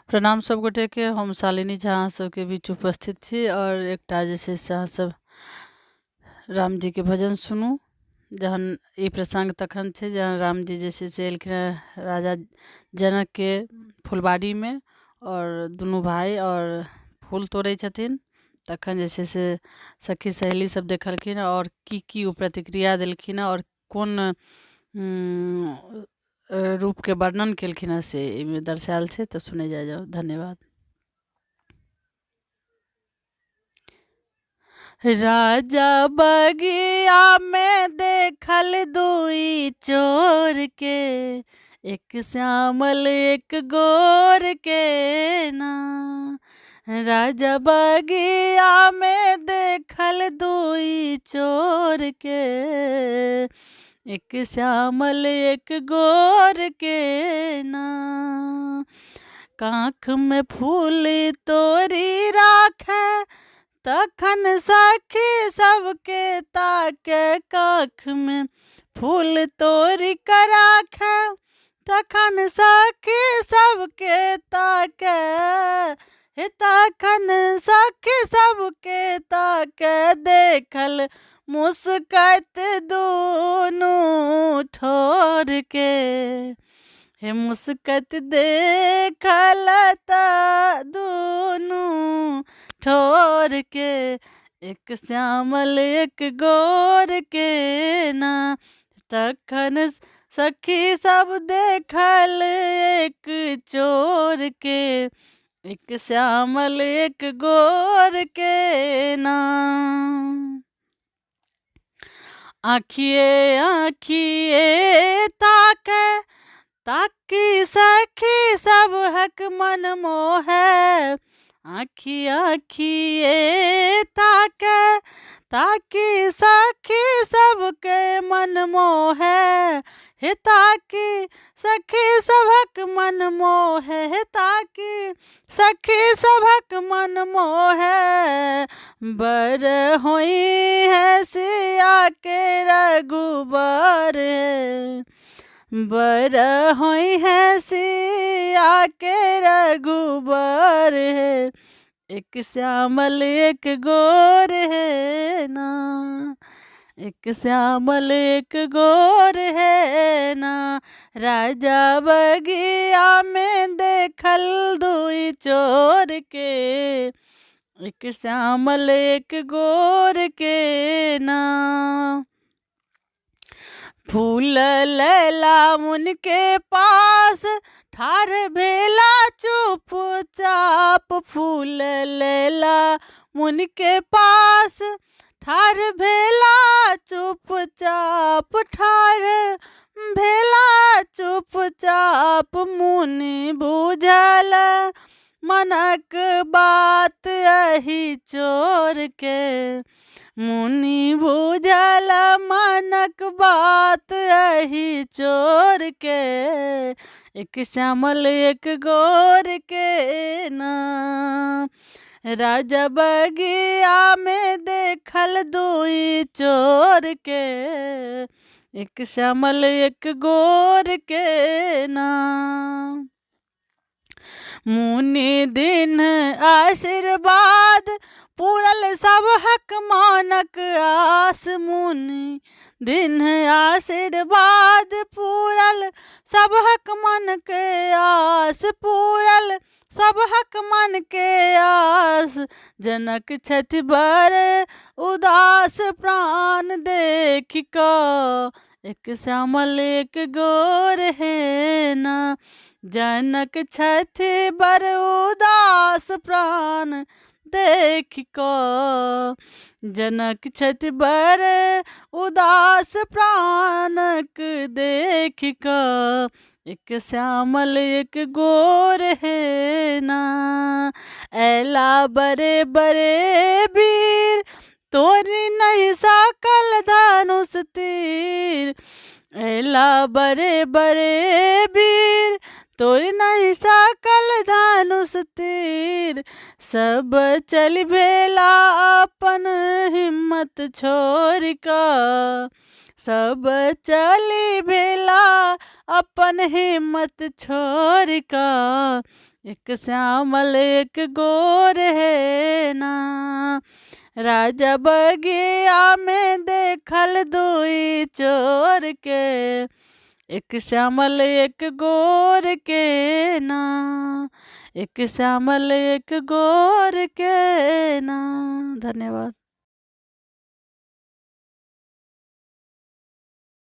प्रणाम सब गोटे के। हम शालिनी झा अहाँ सबके बीच उपस्थित छी और एकटा जे छै से अहाँ सब राम जी के भजन सुनू। जहन ई प्रसंग तखन छै जहन राम जी जे छै से एलखिन हेँ राजा जनक के फुलबाड़ी में और दुनू भाई और फूल तोड़ै छथिन। तखन जे छै से सखी सहेली सब देखलखिन और की ओ प्रतिक्रिया देलखिन और कोन रूप के वर्णन केलखिन हेँ से एहिमे दर्शायल छै। तऽ सुनै जाओ। धन्यवाद। राजा बगिया में देखल दुई चोर के, एक श्यामल एक गोर के ना। राजा बगिया में देखल दुई चोर के, एक श्यामल एक गोर के ना। कांख में फूल तोरी राखे, तखन सखी सबके ताके। कांख में फूल तोरी कर राखे, तखन सखी सबके ताके। हे तखन सखी सबके ताके, देखल मुस्कैत दुनू ठोर के। हे मुस्कत देखल त दुनू ठोर के, एक श्यामल एक गोर के ना। तखन सखी सब देखल एक चोर के, एक श्यामल एक गोर के ना। आखिए आखिए ताके, ताकि सखी सब हक मन मोहे। आखी आखिए ताके, ताकि सखी सबके मन मोहे। हे ताकि सखी सबक मन मोहे, हे ताकि सखी सबक मन मोहे। बर होई है सिया के रघुबर, बर होई है सिया के रघुबर है। एक श्यामल एक गोर है ना, एक श्यामल एक गोर है ना। राजा बगिया में देखल दुई चोर के, एक श्यामल एक गोर के ना। फूल लैला मुन के पास, ठार भेला चुपचाप। फूल लैला मुन के पास, ठार भेला चुपचाप। ठार भेला चुपचाप, मुनि बुझल मनक बात एही चोर के। मुनि बुझल मनक बात एही चोर के, एक श्यामल एक गोर के ना। राजा बगिया में देखल दुई चोर के, एक श्यामल एक गोर के ना। मुनि दिन आशीर्वाद, पूरल सब हक मानक आस। मुनि दिन आशीर्वाद, पूरल सब हक मन के आस। पूरल सब हक मन के आस, जनक छथि बर उदास प्राण देख क। एक श्यामल एक गोर है ना। जनक छथि बर उदास प्राण देख क। जनक छथि बर उदास प्राणक देख क। एक श्यामल एक गोर है ना। ऐला बड़े बड़े वीर, तोरी नहीं सकल धनुष तीर। ऐला बड़े बड़े वीर, तोरी नहीं सकल धनुष धनुष तीर, सब चल भेला अपन हिम्मत छोड़ का, सब चली भेला अपन हिम्मत छोड़ का, एक श्यामल एक गोर है ना, राजा बगिया में देखल दुई चोर के, एक श्यामल एक गोर के ना, एक श्यामल एक गोर के ना। धन्यवाद।